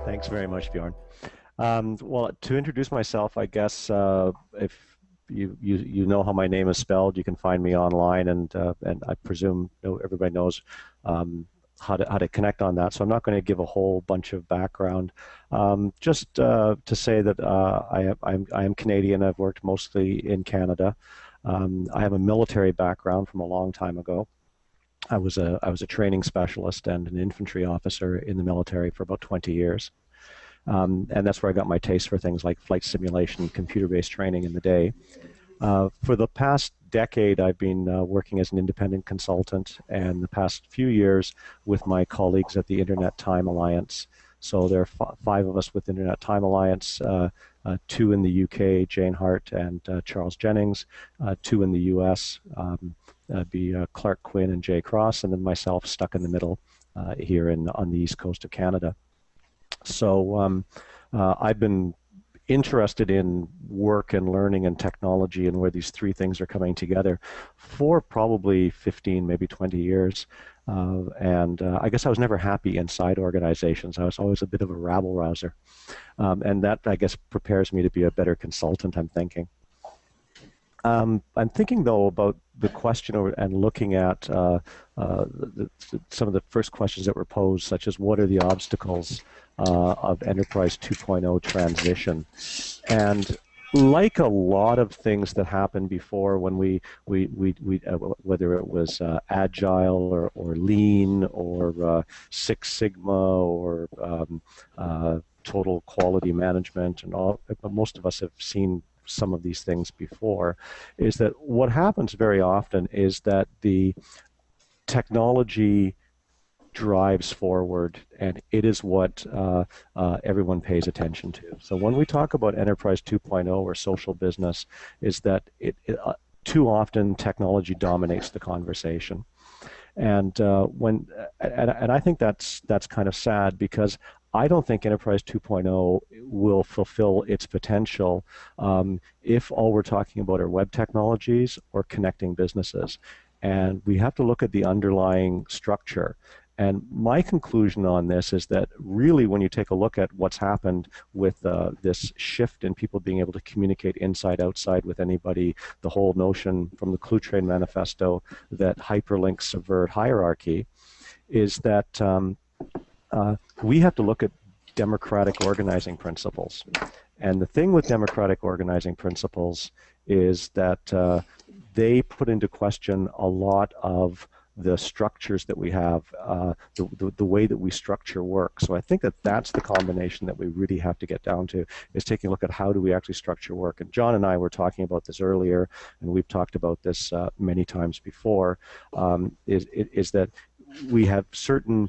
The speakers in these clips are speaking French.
Thanks very much, Bjorn. Well, to introduce myself, I guess if you know how my name is spelled, you can find me online, and I presume everybody knows how to connect on that. So I'm not going to give a whole bunch of background. Just to say that I am Canadian. I've worked mostly in Canada. I have a military background from a long time ago. I was a training specialist and an infantry officer in the military for about 20 years. And that's where I got my taste for things like flight simulation, computer-based training in the day. For the past decade, I've been working as an independent consultant, and the past few years with my colleagues at the Internet Time Alliance. So there are five of us with Internet Time Alliance, two in the UK, Jane Hart and Charles Jennings, two in the US, be Clark Quinn and Jay Cross, and then myself stuck in the middle here on the east coast of Canada. So I've been interested in work and learning and technology and where these three things are coming together for probably 15, maybe 20 years. And I guess I was never happy inside organizations. I was always a bit of a rabble rouser. And that, I guess, prepares me to be a better consultant, I'm thinking. I'm thinking, though, about the question and looking at some of the first questions that were posed, such as what are the obstacles of Enterprise 2.0 transition? And like a lot of things that happened before when whether it was agile or lean or Six Sigma or total quality management and all, most of us have seen some of these things before, is that what happens very often is that the technology drives forward, and it is what everyone pays attention to. So when we talk about Enterprise 2.0 or social business, is that too often technology dominates the conversation. And and I think that's kind of sad, because I don't think Enterprise 2.0 will fulfill its potential if all we're talking about are web technologies or connecting businesses. And we have to look at the underlying structure. And my conclusion on this is that really, when you take a look at what's happened with this shift in people being able to communicate inside, outside with anybody, the whole notion from the Cluetrain Manifesto that hyperlinks subvert hierarchy, is that we have to look at democratic organizing principles. And the thing with democratic organizing principles is that they put into question a lot of the structures that we have, the way that we structure work. So I think that that's the combination that we really have to get down to, is taking a look at how do we actually structure work. And John and I were talking about this earlier, and we've talked about this many times before, is that we have certain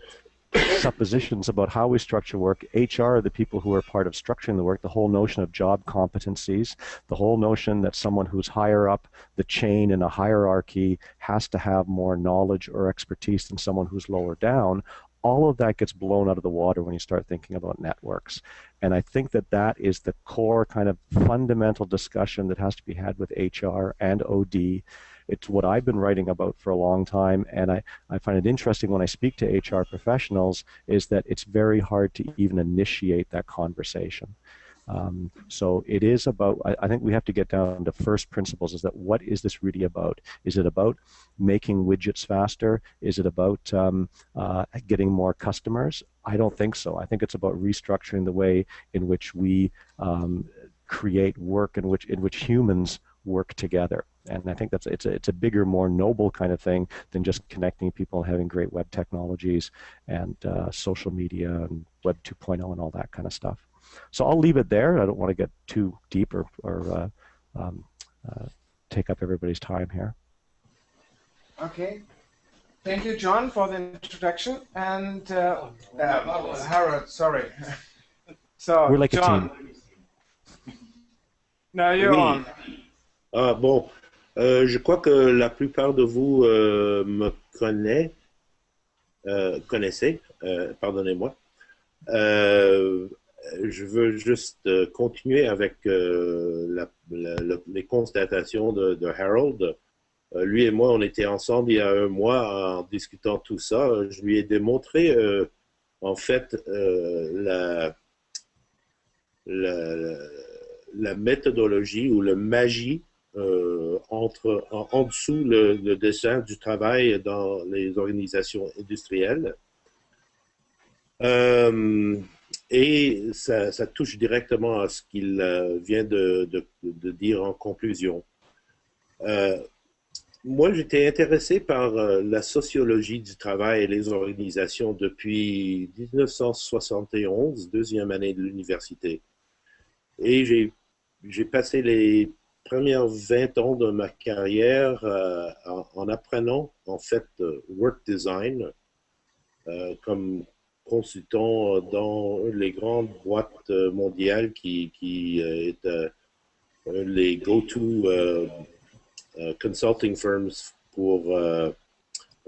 suppositions about how we structure work. HR are the people who are part of structuring the work, the whole notion of job competencies, the whole notion that someone who's higher up the chain in a hierarchy has to have more knowledge or expertise than someone who's lower down. All of that gets blown out of the water when you start thinking about networks. And I think that that is the core kind of fundamental discussion that has to be had with HR and OD. It's what I've been writing about for a long time, and I find it interesting when I speak to HR professionals, is that it's very hard to even initiate that conversation. So it is about, I think we have to get down to first principles, is that what is this really about? Is it about making widgets faster? Is it about getting more customers? I don't think so. I think it's about restructuring the way in which we create work, in which humans work together. And I think it's a bigger, more noble kind of thing than just connecting people and having great web technologies and social media and Web 2.0 and all that kind of stuff. So I'll leave it there. I don't want to get too deep or take up everybody's time here. Okay. Thank you, John, for the introduction. And Harold, sorry. So, we're like John, a team. now you're on. Ah bon, je crois que la plupart de vous me connaissez, pardonnez-moi. Je veux juste continuer avec les constatations de Harold. Lui et moi, on était ensemble il y a un mois en discutant tout ça. Je lui ai démontré en fait, la, la méthodologie ou le magie en dessous le dessin du travail dans les organisations industrielles. Et ça touche directement à ce qu'il vient de dire en conclusion. Moi, j'étais intéressé par la sociologie du travail et les organisations depuis 1971, deuxième année de l'université. Et j'ai passé les premières 20 ans de ma carrière en apprenant, en fait, work design comme consultant dans les grandes boîtes mondiales qui est les go-to consulting firms pour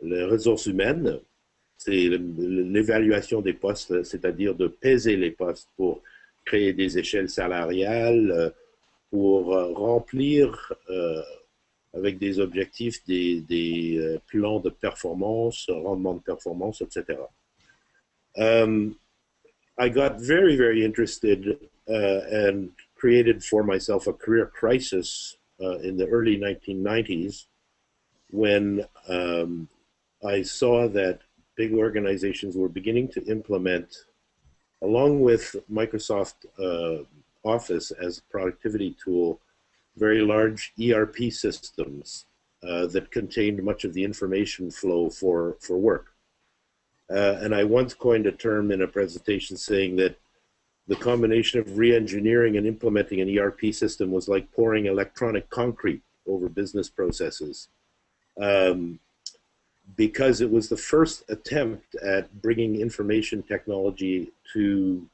les ressources humaines. C'est l'évaluation des postes, c'est-à-dire de peser les postes pour créer des échelles salariales, pour remplir avec des objectifs des plans de performance, rendement de performance, etc. I got very, very interested and created for myself a career crisis in the early 1990s when I saw that big organizations were beginning to implement, along with Microsoft Office as a productivity tool, very large ERP systems that contained much of the information flow for work. And I once coined a term in a presentation saying that the combination of re-engineering and implementing an ERP system was like pouring electronic concrete over business processes. Because it was the first attempt at bringing information technology to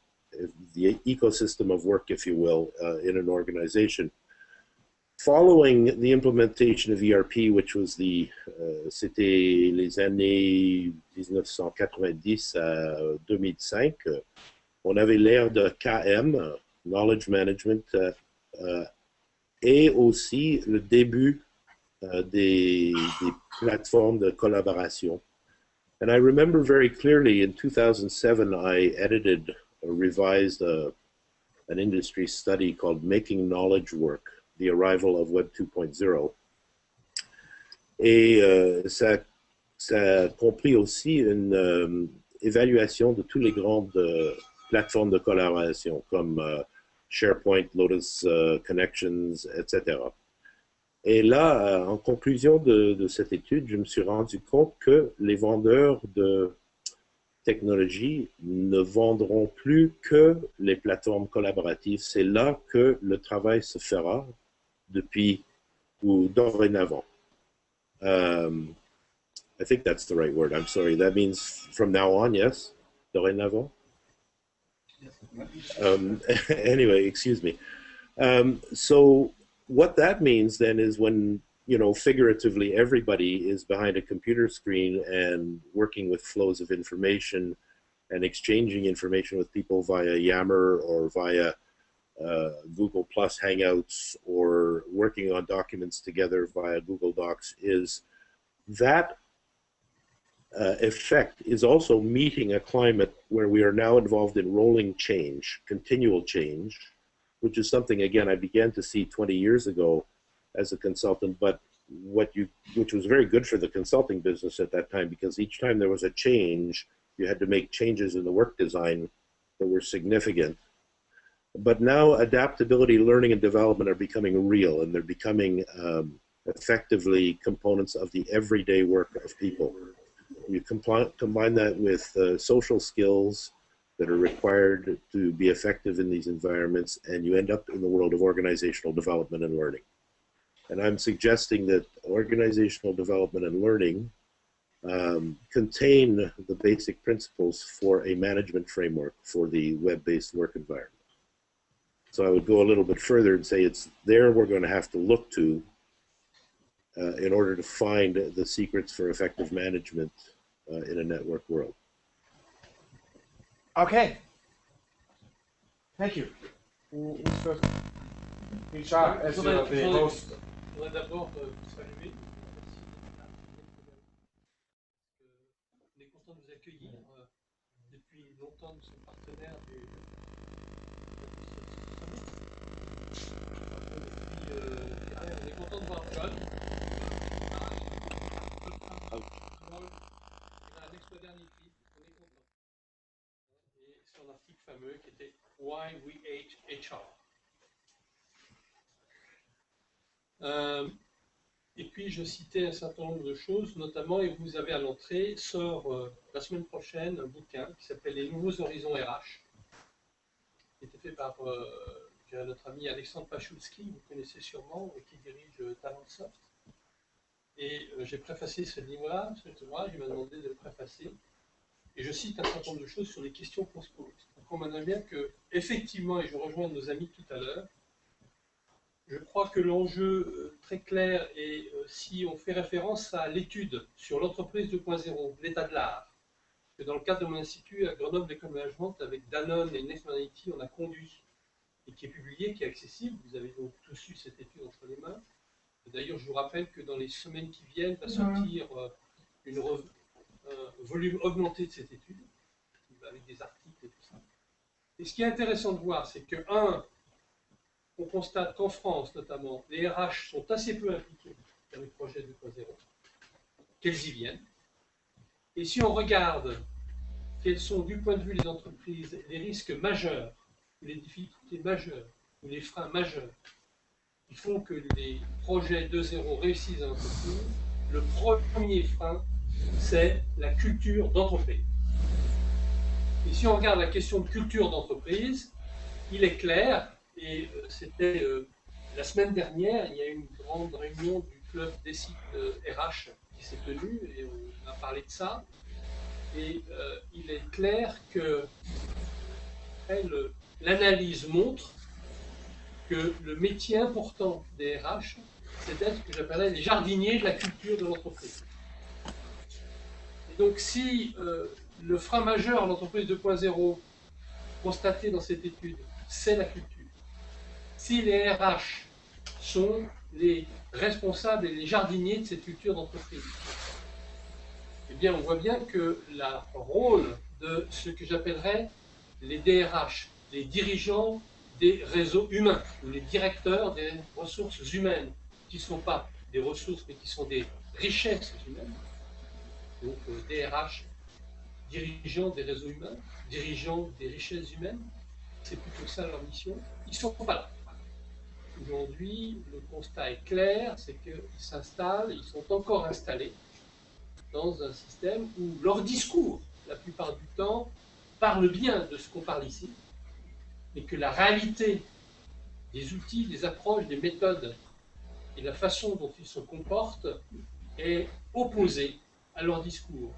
the ecosystem of work, if you will, in an organization. Following the implementation of ERP, which was c'était les années 1990 à 2005, on avait l'ère de KM, Knowledge Management, et aussi le début des plateformes de collaboration. And I remember very clearly in 2007, I edited or revised an industry study called Making Knowledge Work, the Arrival of Web 2.0. Et ça compris aussi une évaluation de toutes les grandes plateformes de collaboration comme SharePoint, Lotus Connections, etc. Et là, en conclusion de cette étude, je me suis rendu compte que les vendeurs de technologie ne vendront plus que les plateformes collaboratives. C'est là que le travail se fera depuis ou dorénavant. I think that's the right word. I'm sorry. That means from now on, yes? Dorénavant? Anyway, excuse me. So what that means then is when, you know, figuratively everybody is behind a computer screen and working with flows of information and exchanging information with people via Yammer or via Google Plus Hangouts or working on documents together via Google Docs, is that effect is also meeting a climate where we are now involved in rolling change, continual change, which is something, again, I began to see 20 years ago as a consultant, but which was very good for the consulting business at that time, because each time there was a change, you had to make changes in the work design that were significant. But now adaptability, learning, and development are becoming real, and they're becoming effectively components of the everyday work of people. You combine that with social skills that are required to be effective in these environments, and you end up in the world of organizational development and learning. And I'm suggesting that organizational development and learning contain the basic principles for a management framework for the web-based work environment. So I would go a little bit further and say it's there we're going to have to look to in order to find the secrets for effective management in a network world. Okay. Thank you. Richard, as the host. Je voudrais d'abord vous saluer. Merci on est content de vous accueillir depuis content de son partenaire du on est content de voir John. Il a un ex-modernity, on est content. Et son article fameux qui était Why We Hate HR. Et puis je citais un certain nombre de choses, notamment, et vous avez à l'entrée, sort la semaine prochaine un bouquin qui s'appelle Les Nouveaux Horizons RH, qui était fait par notre ami Alexandre Pachulski, vous connaissez sûrement, qui dirige Talentsoft. Et j'ai préfacé ce livre-là, cet ouvrage, il m'a demandé de le préfacer. Et je cite un certain nombre de choses sur les questions qu'on se pose. Donc on m'a bien que, effectivement, et je rejoins nos amis tout à l'heure, je crois que l'enjeu très clair est si on fait référence à l'étude sur l'entreprise 2.0, l'état de l'art, que dans le cadre de mon institut à Grenoble École de Management, avec Danone et Next Modernity, on a conduit, et qui est publié, qui est accessible. Vous avez donc tous eu cette étude entre les mains. D'ailleurs, je vous rappelle que dans les semaines qui viennent, va sortir un volume augmenté de cette étude, avec des articles et tout ça. Et ce qui est intéressant de voir, c'est que, on constate qu'en France, notamment, les RH sont assez peu impliqués dans les projets 2.0, qu'elles y viennent. Et si on regarde quels sont, du point de vue des entreprises, les risques majeurs, les difficultés majeures, ou les freins majeurs, qui font que les projets 2.0 réussissent dans l'entreprise, le premier frein, c'est la culture d'entreprise. Et si on regarde la question de culture d'entreprise, il est clair, et c'était la semaine dernière, il y a eu une grande réunion du club des sites RH qui s'est tenue, et on a parlé de ça. Et il est clair que l'analyse montre que le métier important des RH, c'est d'être ce que j'appellerais les jardiniers de la culture de l'entreprise. Et donc si le frein majeur à l'entreprise 2.0 constaté dans cette étude, c'est la culture, si les RH sont les responsables et les jardiniers de cette culture d'entreprise, eh bien on voit bien que le rôle de ce que j'appellerais les DRH, les dirigeants des réseaux humains, ou les directeurs des ressources humaines, qui ne sont pas des ressources, mais qui sont des richesses humaines, donc DRH, dirigeants des réseaux humains, dirigeants des richesses humaines, c'est plutôt ça leur mission, ils ne sont pas là. Aujourd'hui, le constat est clair, c'est qu'ils s'installent, ils sont encore installés dans un système où leur discours, la plupart du temps, parle bien de ce qu'on parle ici, mais que la réalité des outils, des approches, des méthodes et la façon dont ils se comportent est opposée à leur discours.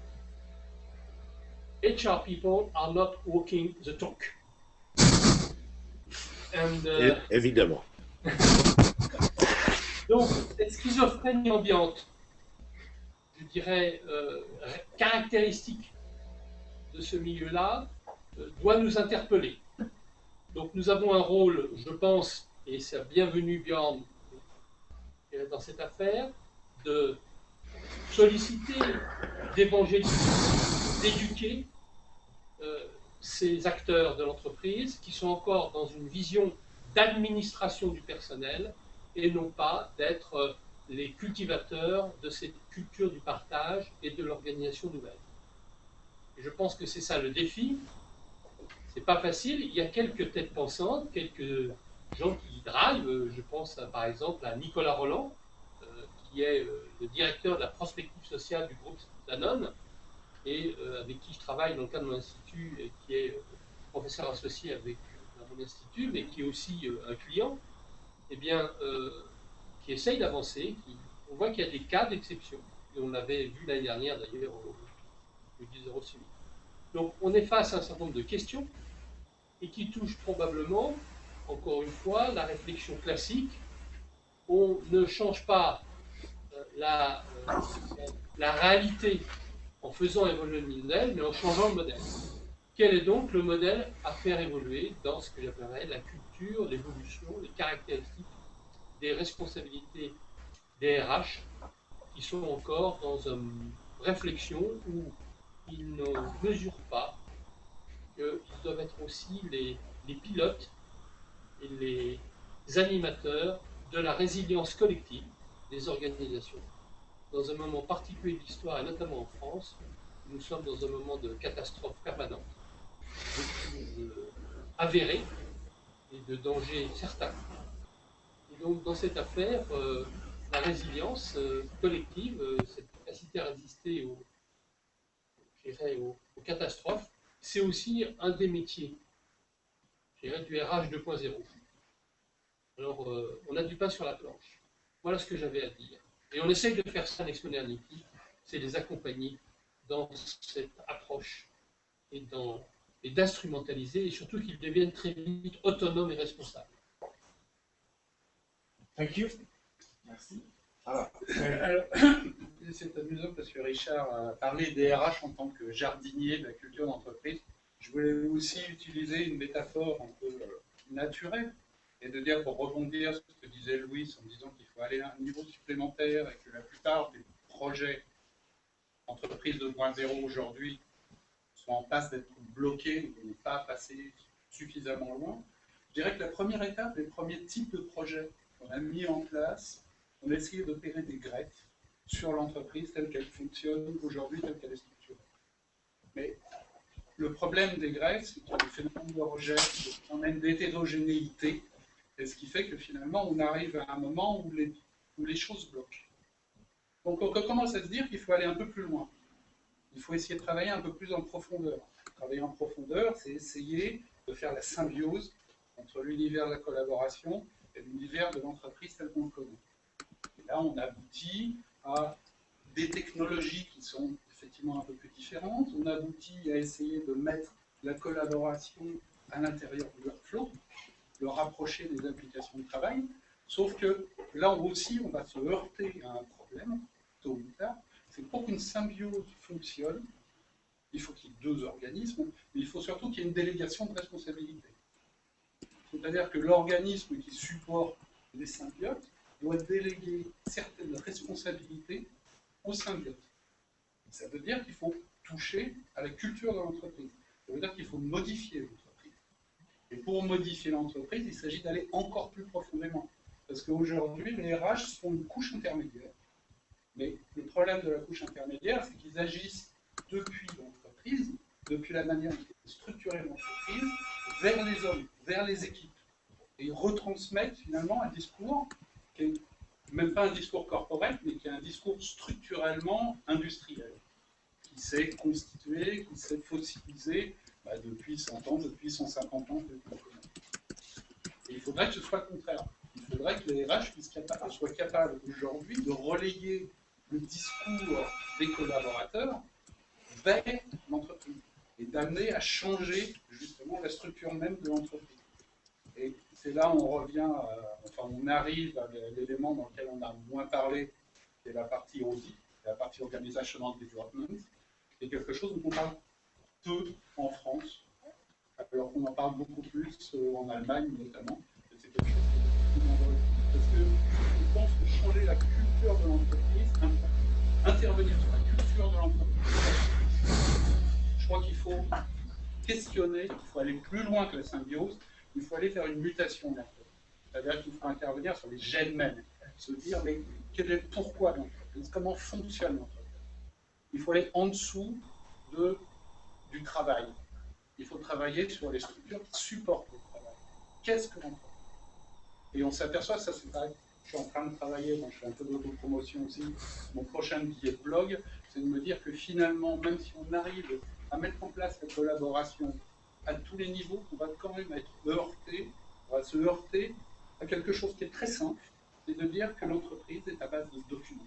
HR people are not walking the talk. Évidemment. Donc, cette schizophrénie ambiante, je dirais, caractéristique de ce milieu-là, doit nous interpeller. Donc, nous avons un rôle, je pense, et c'est bienvenu Björn dans cette affaire, de solliciter, d'évangéliser, d'éduquer ces acteurs de l'entreprise qui sont encore dans une vision d'administration du personnel et non pas d'être les cultivateurs de cette culture du partage et de l'organisation nouvelle. Et je pense que c'est ça le défi. C'est pas facile. Il y a quelques têtes pensantes, quelques gens qui drivent. Je pense par exemple à Nicolas Roland, qui est le directeur de la prospective sociale du groupe Danone, et avec qui je travaille dans le cadre de mon institut, et qui est professeur associé dans mon institut, mais qui est aussi un client, eh bien, qui essaye d'avancer. On voit qu'il y a des cas d'exception, et on l'avait vu l'année dernière d'ailleurs au 10 Summit. Donc on est face à un certain nombre de questions, et qui touchent probablement, encore une fois, la réflexion classique. On ne change pas la réalité en faisant évoluer le modèle, mais en changeant le modèle. Quel est donc le modèle à faire évoluer dans ce que j'appellerais la culture, l'évolution, les caractéristiques des responsabilités des RH qui sont encore dans une réflexion où ils ne mesurent pas qu'ils doivent être aussi les pilotes et les animateurs de la résilience collective des organisations. Dans un moment particulier de l'histoire, et notamment en France, nous sommes dans un moment de catastrophe permanente, de crise avérée et de danger certain. Et donc, dans cette affaire, la résilience collective, cette capacité à résister aux catastrophes, c'est aussi un des métiers, je dirais, du RH 2.0. Alors, on a du pain sur la planche. Voilà ce que j'avais à dire. Et on essaye de faire ça à l'Expo Nerniki, c'est les accompagner dans cette approche et d'instrumentaliser, et surtout qu'ils deviennent très vite autonomes et responsables. Thank you. Merci. Alors, c'est amusant parce que Richard a parlé des RH en tant que jardinier de la culture d'entreprise. Je voulais aussi utiliser une métaphore un peu naturelle et de dire, pour rebondir sur ce que disait Louis en disant qu'il faut aller à un niveau supplémentaire et que la plupart des projets entreprises 2.0 aujourd'hui sont en passe d'être bloqués et n'est pas passé suffisamment loin. Je dirais que la première étape, les premiers types de projets qu'on a mis en place, on a essayé d'opérer des greffes sur l'entreprise telle qu'elle fonctionne aujourd'hui, telle qu'elle est structurée. Mais le problème des greffes, c'est qu'il y a des phénomènes de rejet, des phénomènes d'hétérogénéité, et ce qui fait que finalement, on arrive à un moment où les choses bloquent. Donc on commence à se dire qu'il faut aller un peu plus loin. Il faut essayer de travailler un peu plus en profondeur. Travailler en profondeur, c'est essayer de faire la symbiose entre l'univers de la collaboration et l'univers de l'entreprise tel qu'on le connaît. Et là, on aboutit à des technologies qui sont effectivement un peu plus différentes. On aboutit à essayer de mettre la collaboration à l'intérieur du workflow, de rapprocher des applications de travail. Sauf que là aussi, on va se heurter à un problème, tôt ou tard, c'est que pour qu'une symbiose fonctionne, il faut qu'il y ait deux organismes, mais il faut surtout qu'il y ait une délégation de responsabilité. C'est-à-dire que l'organisme qui supporte les symbiotes doit déléguer certaines responsabilités aux symbiotes. Ça veut dire qu'il faut toucher à la culture de l'entreprise. Ça veut dire qu'il faut modifier l'entreprise. Et pour modifier l'entreprise, il s'agit d'aller encore plus profondément. Parce qu'aujourd'hui, les RH sont une couche intermédiaire. Mais le problème de la couche intermédiaire, c'est qu'ils agissent depuis l'entreprise, depuis la manière dont est structurée l'entreprise, vers les hommes, vers les équipes. Et ils retransmettent finalement un discours qui est même pas un discours corporate, mais qui est un discours structurellement industriel, qui s'est constitué, qui s'est fossilisé depuis 100 ans, depuis 150 ans. Et il faudrait que ce soit le contraire. Il faudrait que les RH soient capables aujourd'hui de relayer le discours des collaborateurs vers l'entreprise et d'amener à changer justement la structure même de l'entreprise. Et c'est là où on revient, on arrive à l'élément dans lequel on a moins parlé, qui est la partie audit, la partie organizational development, et quelque chose dont on parle peu en France, alors qu'on en parle beaucoup plus en Allemagne notamment. Et c'est quelque chose qui est beaucoup moins vrai. Parce que je pense que changer la culture de l'entreprise, intervenir sur la culture de l'entreprise, je crois qu'il faut questionner, il faut aller plus loin que la symbiose, il faut aller faire une mutation de l'entreprise. C'est-à-dire qu'il faut intervenir sur les gènes mêmes, se dire mais quel est le pourquoi de l'entreprise, comment fonctionne l'entreprise. Il faut aller en dessous du travail. Il faut travailler sur les structures qui supportent le travail. Qu'est-ce que l'entreprise? Et on s'aperçoit, ça c'est pareil, je suis en train de travailler, je fais un peu d'autopromotion aussi, mon prochain billet de blog, c'est de me dire que finalement, même si on arrive à mettre en place la collaboration à tous les niveaux, on va quand même être heurté, on va se heurter à quelque chose qui est très simple, c'est de dire que l'entreprise est à base de documents.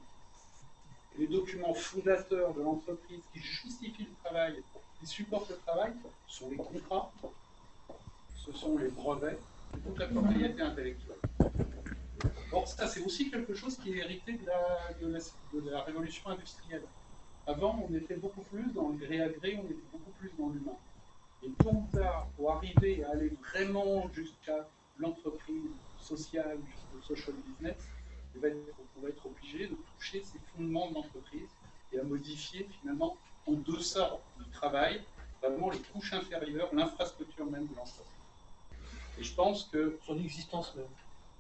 Et les documents fondateurs de l'entreprise qui justifient le travail, qui supportent le travail, sont les contrats, ce sont les brevets, et toute la propriété intellectuelle. Or, ça, c'est aussi quelque chose qui est hérité de la révolution industrielle. Avant, on était beaucoup plus dans le gré à gré, on était beaucoup plus dans l'humain. Et tôt ou tard, pour arriver à aller vraiment jusqu'à l'entreprise sociale, jusqu'au social business, on va être obligé de toucher ces fondements de l'entreprise et à modifier finalement en deçà du travail vraiment les couches inférieures, l'infrastructure même de l'entreprise. Et je pense que Son existence même.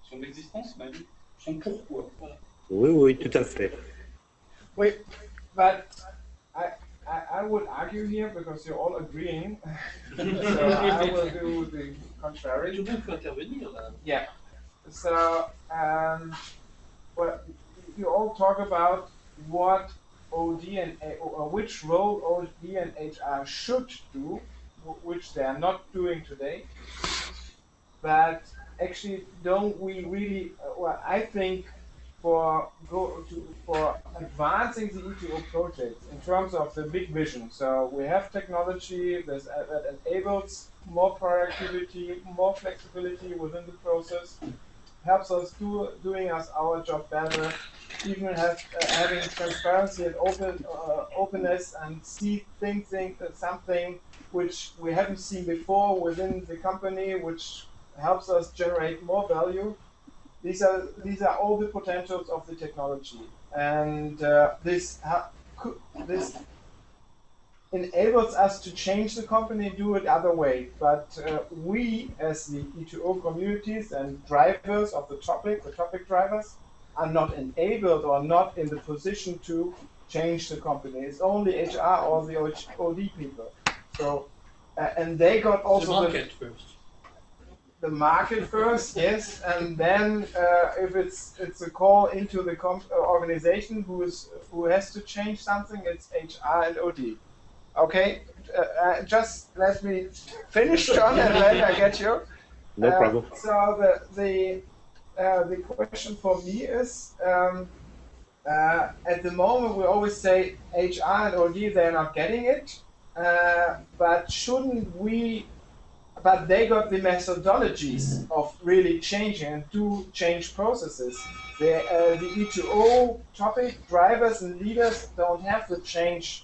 son existence, même, son pourquoi. Oui, oui, tout à fait. Wait, but I would argue here because you're all agreeing. So I will do the Tout contrary. le monde peut intervenir là. Yeah. So, well, you all talk about what OD and or which role OD and HR should do, which they are not doing today. But actually, don't we really? Well, I think for advancing the E2O project in terms of the big vision. So we have technology that enables more productivity, more flexibility within the process, helps us doing us our job better, even having transparency and openness and see something which we haven't seen before within the company, which helps us generate more value. These are all the potentials of the technology, and this enables us to change the company, do it other way. But we, as the E2O communities and drivers of the topic drivers, are not enabled or not in the position to change the company. It's only HR or the OD people. So, and they got also The market first. the market first, yes, and then if it's a call into the organization who has to change something, it's HR and OD. Okay, just let me finish, John, and then I get you. No problem. So the question for me is, at the moment we always say HR and OD, they're not getting it, but shouldn't we? But they got the methodologies of really changing and do change processes. The E2O topic drivers and leaders don't have the change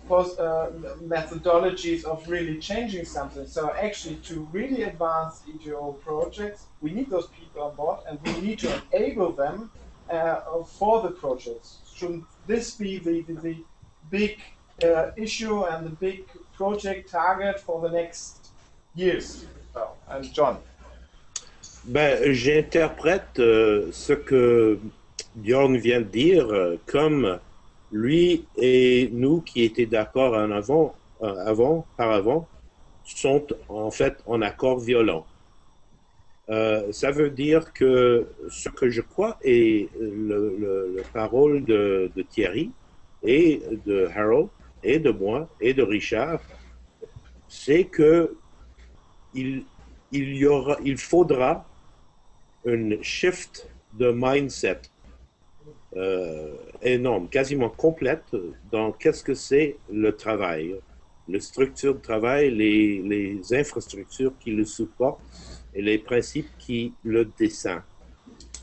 methodologies of really changing something. So actually, to really advance E2O projects, we need those people on board, and we need to enable them for the projects. Shouldn't this be the big issue and the big project target for the next years? And John. Ben, j'interprète ce que Bjorn vient de dire comme lui et nous qui étaient d'accord auparavant sont en fait en accord violent. Ça veut dire que ce que je crois est le parole de Thierry et de Harold et de moi et de Richard, c'est que il faudra une shift de mindset énorme, quasiment complète dans qu'est-ce que c'est le travail, les structures de travail, les infrastructures qui le supportent et les principes qui le dessinent.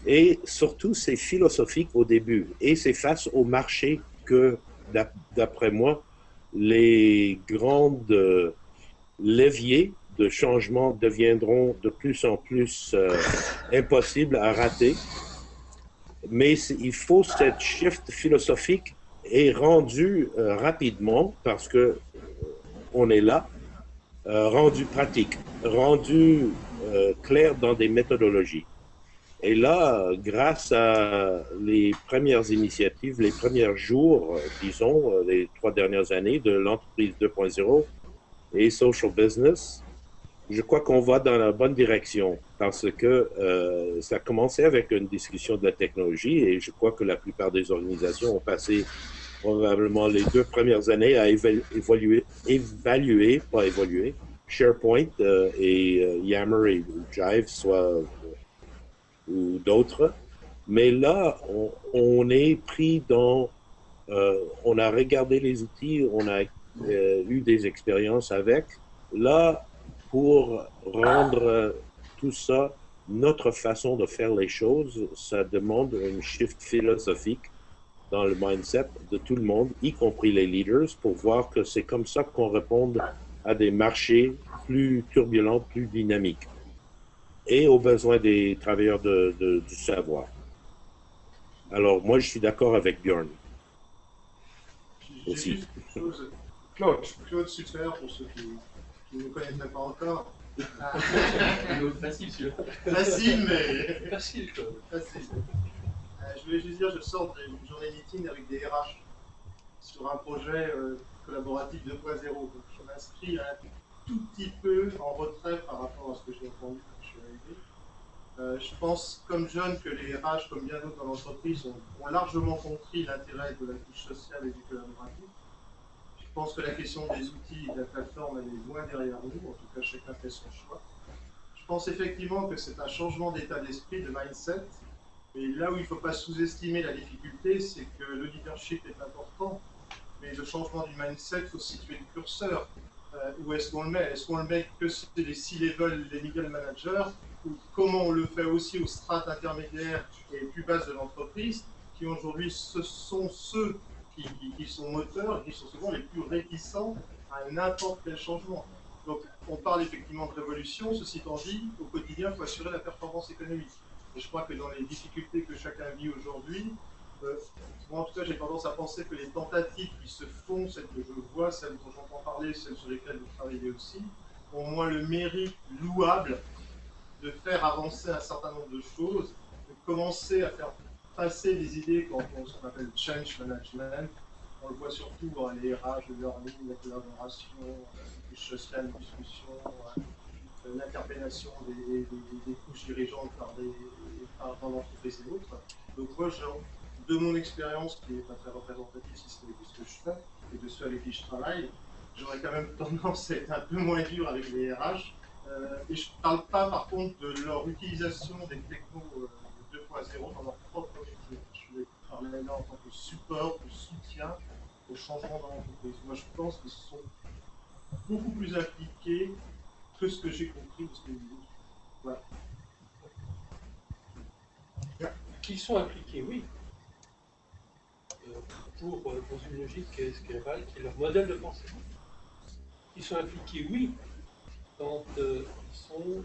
Et surtout, c'est philosophique au début et c'est face au marché que, d'après moi, les grandes leviers de changement deviendront de plus en plus impossibles à rater. Mais il faut cette shift philosophique est rendue rapidement parce que on est là, rendu pratique, rendu clair dans des méthodologies. Et là, grâce à les premières initiatives, les premiers jours, disons, les 3 dernières années de l'entreprise 2.0 et social business, je crois qu'on va dans la bonne direction parce que ça a commencé avec une discussion de la technologie et je crois que la plupart des organisations ont passé probablement les 2 premières années à évaluer, SharePoint et Yammer et Jive, soit ou d'autres. Mais là, on est pris dans... on a regardé les outils, on a eu des expériences avec. Là, pour rendre tout ça notre façon de faire les choses, ça demande une shift philosophique dans le mindset de tout le monde, y compris les leaders, pour voir que c'est comme ça qu'on répond à des marchés plus turbulents, plus dynamiques, et aux besoins des travailleurs du savoir. Alors, moi, je suis d'accord avec Bjorn. J'ai Aussi. juste une chose Claude. Claude Super, pour ceux qui ne me connaîtraient pas encore. Facile, celui-là. Facile, mais Facile, Claude. facile. Je voulais juste dire, je sors d'une journée meeting avec des RH sur un projet collaboratif 2.0. Donc je m'inscris un tout petit peu en retrait par rapport à ce que j'ai entendu quand je suis arrivé. Je pense, comme John, que les RH, comme bien d'autres dans l'entreprise, ont largement compris l'intérêt de la couche sociale et du collaboratif. Je pense que la question des outils et de la plateforme, elle est loin derrière nous. En tout cas, chacun fait son choix. Je pense effectivement que c'est un changement d'état d'esprit, de mindset. Et là où il ne faut pas sous-estimer la difficulté, c'est que le leadership est important, mais le changement du mindset, il faut situer le curseur. Où est-ce qu'on le met? Est-ce qu'on le met que sur les C-level, les middle managers, ou comment on le fait aussi aux strates intermédiaires et plus basses de l'entreprise, qui aujourd'hui ce sont ceux qui sont moteurs et qui sont souvent les plus réticents à n'importe quel changement. Donc on parle effectivement de révolution, ceci étant dit, au quotidien, il faut assurer la performance économique. Et je crois que dans les difficultés que chacun vit aujourd'hui, moi en tout cas j'ai tendance à penser que les tentatives qui se font, celles que je vois, celles dont j'entends parler, celles sur lesquelles vous travaillez aussi, ont au moins le mérite louable de faire avancer un certain nombre de choses, de commencer à faire passer des idées quand on ce qu'on appelle le change management. On le voit surtout dans les RH, le learning, la collaboration, les couches sociales, la discussion, l'interpellation des couches dirigeantes dans l'entreprise et autres. Donc moi, de mon expérience, qui n'est pas très représentative si ce n'est de ce que je fais et de ceux avec qui je travaille, j'aurais quand même tendance à être un peu moins dur avec les RH. Et je ne parle pas par contre de leur utilisation des technos 2.0 dans leur propre métier. Je vais parler là en tant que support, de soutien au changement dans l'entreprise. Moi je pense qu'ils sont beaucoup plus impliqués que ce que j'ai compris de ce que vous dites. Voilà. Qu'ils sont impliqués, oui. Dans une logique scalable qui est leur modèle de pensée. Ils sont impliqués, oui, quand ils sont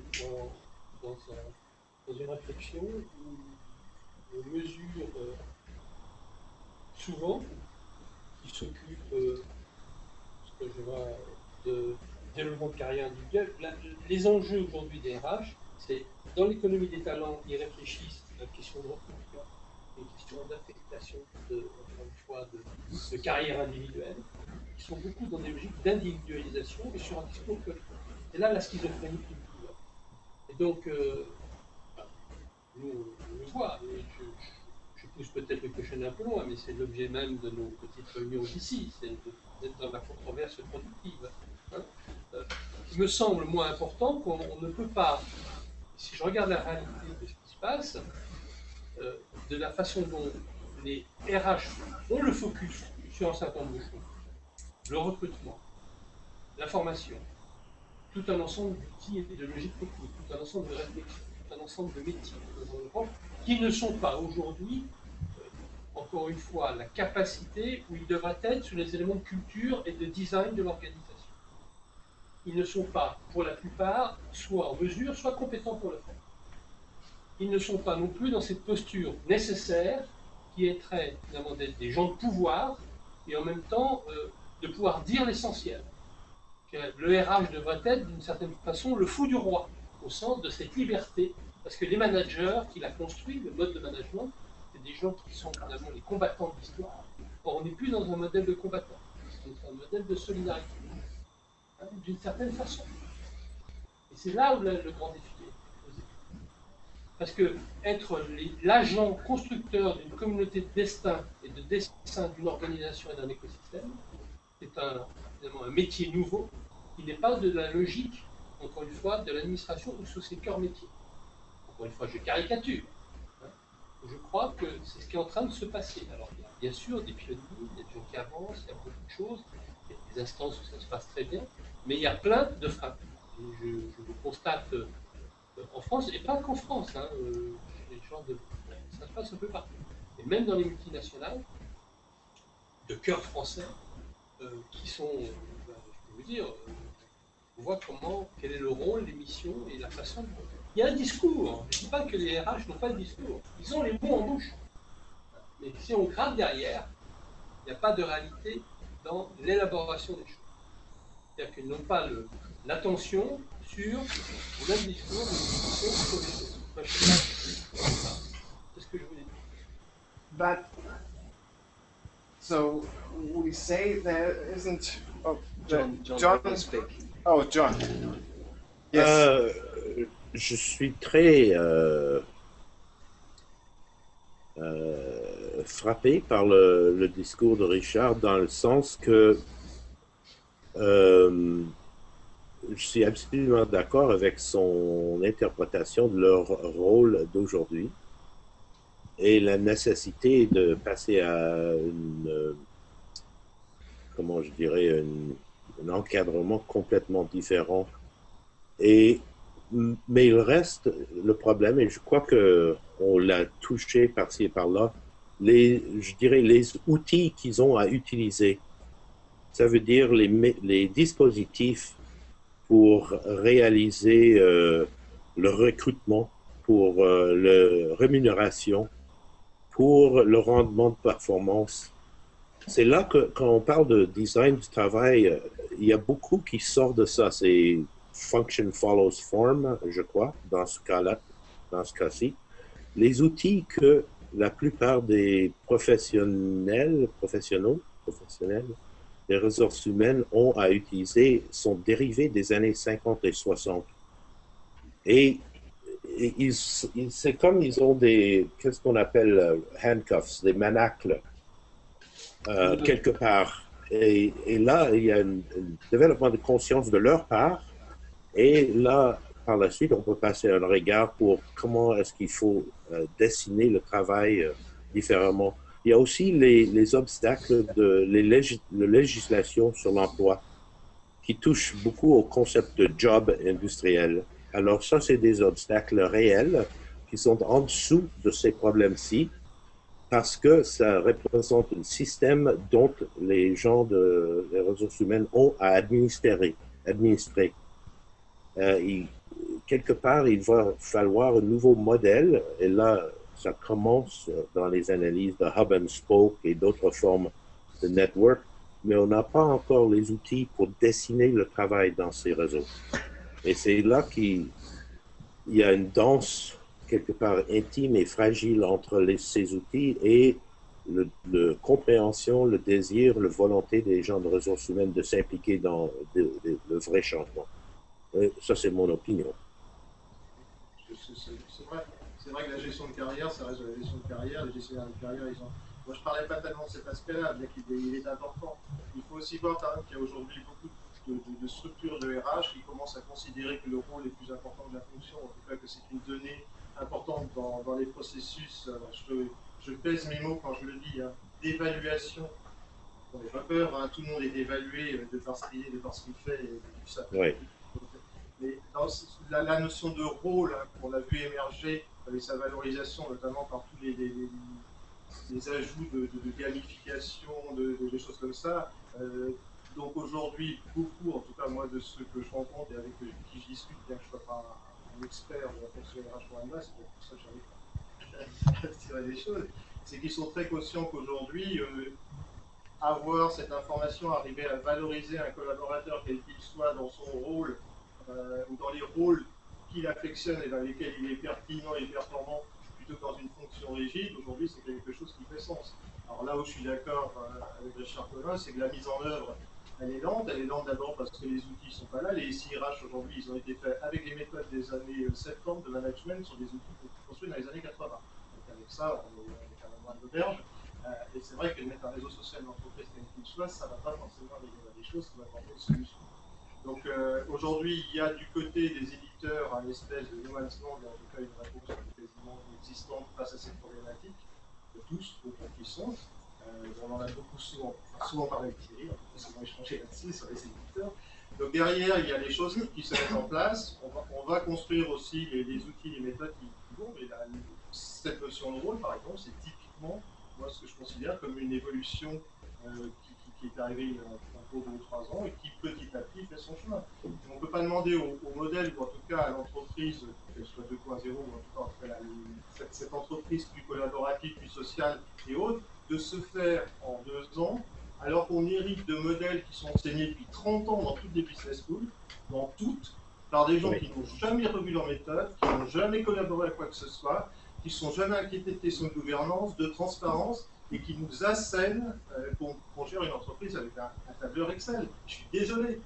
dans une réflexion où on mesure souvent, qui s'occupent, ce que je vois, de développement de carrière individuelle. Les enjeux aujourd'hui des RH, c'est dans l'économie des talents, ils réfléchissent à la question de recrutement, une question d'affectation, de carrière individuelle. Ils sont beaucoup dans des logiques d'individualisation et sur un discours collectif. Et là, la schizophrénie qui me pouvoir. Et donc, nous, on le voit, je pousse peut-être le cochon un peu loin, mais c'est l'objet même de nos petites réunions ici, c'est d'être dans la controverse productive. Hein. Il me semble moins important qu'on ne peut pas, si je regarde la réalité de ce qui se passe, de la façon dont les RH ont le focus sur un certain nombre de choses, le recrutement, la formation, tout un ensemble d'outils et de logiques techniques, tout un ensemble de réflexions, tout un ensemble de métiers qui ne sont pas aujourd'hui, encore une fois, la capacité où ils devraient être sur les éléments de culture et de design de l'organisation. Ils ne sont pas, pour la plupart, soit en mesure, soit compétents pour le faire. Ils ne sont pas non plus dans cette posture nécessaire qui est très, finalement, d'être des gens de pouvoir et en même temps de pouvoir dire l'essentiel. Le RH devrait être, d'une certaine façon, le fou du roi, au sens de cette liberté, parce que les managers qu'il a construit, le mode de management, c'est des gens qui sont finalement les combattants de l'histoire. Or, on n'est plus dans un modèle de combattant, c'est un modèle de solidarité, hein, d'une certaine façon. Et c'est là où le grand défi est posé. Parce que être l'agent constructeur d'une communauté de destin et de dessin d'une organisation et d'un écosystème, c'est finalement un métier nouveau qui n'est pas de la logique, encore une fois, de l'administration ou sous ses cœurs métiers. Encore une fois, je caricature. Hein. Je crois que c'est ce qui est en train de se passer. Alors, il y a bien sûr des pionniers, il y a des gens qui avancent, il y a beaucoup de choses, il y a des instances où ça se passe très bien, mais il y a plein de freins. Et je le constate en France, et pas qu'en France, hein, ça se passe un peu partout. Et même dans les multinationales, de cœur français, qui sont, je peux vous dire, on voit quel est le rôle, les missions et la façon de... Il y a un discours, je ne dis pas que les RH n'ont pas de discours, ils ont les mots en bouche. Mais si on gratte derrière, il n'y a pas de réalité dans l'élaboration des choses. C'est-à-dire qu'ils n'ont pas l'attention sur le même discours, une discussion sur les choses. Enfin, je sais pas. C'est ce que je voulais dire. But so we say there isn't. Oh, John will speak. Oh, John. Yes. Je suis très frappé par le discours de Richard dans le sens que je suis absolument d'accord avec son interprétation de leur rôle d'aujourd'hui et la nécessité de passer à comment je dirais, un encadrement complètement différent. Mais il reste le problème, et je crois qu'on l'a touché par-ci et par-là, je dirais les outils qu'ils ont à utiliser. Ça veut dire les dispositifs pour réaliser le recrutement, pour la rémunération, pour le rendement de performance. C'est là que, quand on parle de design du travail, il y a beaucoup qui sort de ça. C'est function follows form, je crois, dans ce cas-là, dans ce cas-ci. Les outils que la plupart des professionnels des ressources humaines ont à utiliser sont dérivés des années 50 et 60. Et c'est comme ils ont qu'est-ce qu'on appelle handcuffs, des manacles, quelque part. Et là, il y a un développement de conscience de leur part. Et là, par la suite, on peut passer un regard pour comment est-ce qu'il faut dessiner le travail différemment. Il y a aussi les obstacles de la législation sur l'emploi qui touchent beaucoup au concept de job industriel. Alors ça, c'est des obstacles réels qui sont en dessous de ces problèmes-ci parce que ça représente un système dont les gens des ressources humaines ont à administrer. Quelque part, il va falloir un nouveau modèle, et là, ça commence dans les analyses de hub and spoke et d'autres formes de network, mais on n'a pas encore les outils pour dessiner le travail dans ces réseaux. Et c'est là qu'il y a une danse quelque part intime et fragile entre ces outils et la compréhension, le désir, la volonté des gens de ressources humaines de s'impliquer dans le vrai changement. Ça, c'est mon opinion. C'est vrai que la gestion de carrière, ça reste de la gestion de carrière. Les gestionnaires de carrière, moi, je ne parlais pas tellement de cet aspect-là, bien qu'il est important. Il faut aussi voir quand même qu'il y a aujourd'hui beaucoup de structures de RH qui commencent à considérer que le rôle est plus important que la fonction, en tout cas que c'est une donnée importante dans les processus. Je pèse mes mots quand je le dis, hein, d'évaluation. On n'est pas peur, hein, tout le monde est évalué de par ce qu'il est, de par ce qu'il fait, et tout ça. Ouais. Mais dans la notion de rôle hein, qu'on a vu émerger avec sa valorisation, notamment par tous les ajouts de gamification, de choses comme ça. Donc aujourd'hui, beaucoup, en tout cas moi de ceux que je rencontre et avec qui je discute, bien que je ne sois pas un expert de la fonction RH pour moi, c'est pour ça que j'arrive à tirer des choses, c'est qu'ils sont très conscients qu'aujourd'hui, avoir cette information, arriver à valoriser un collaborateur quel qu'il soit dans son rôle, ou dans les rôles qu'il affectionne et dans lesquels il est pertinent et performant, plutôt que dans une fonction rigide, aujourd'hui c'est quelque chose qui fait sens. Alors là où je suis d'accord avec Richard Collin, c'est que la mise en œuvre, elle est lente d'abord parce que les outils ne sont pas là. Les SIRH aujourd'hui, ils ont été faits avec les méthodes des années 70 de management sur des outils construits dans les années 80. Donc avec ça, on est quand même moins d'auberge. Et c'est vrai que de mettre un réseau social d'entreprise quel qu'il soit, ça ne va pas forcément améliorer les choses, ça va apporter une solution. Donc aujourd'hui, il y a du côté des éditeurs un espèce de no man's land, et en tout cas une réponse quasiment inexistante face à cette problématique, de tous, autant qu'ils sont. On en a beaucoup souvent parlé avec Thierry, en tout cas souvent échangé là-dessus sur les éditeurs. Donc derrière, il y a des choses qui se mettent en place. On va construire aussi les outils, les méthodes qui vont, mais cette notion de rôle, par exemple, c'est typiquement moi ce que je considère comme une évolution qui est arrivé il y a un peu 2 ou 3 ans et qui petit à petit fait son chemin. On ne peut pas demander au modèle, ou en tout cas à l'entreprise, qu'elle soit 2.0, ou en tout cas cette entreprise plus collaborative, plus sociale et autres, de se faire en 2 ans alors qu'on hérite de modèles qui sont enseignés depuis 30 ans dans toutes les business schools, dans toutes, par des gens qui n'ont jamais revu leur méthode, qui n'ont jamais collaboré à quoi que ce soit, qui ne sont jamais inquiétés de questions de gouvernance, de transparence, et qui nous assènent qu'on gère une entreprise avec un tableur Excel. Je suis désolé.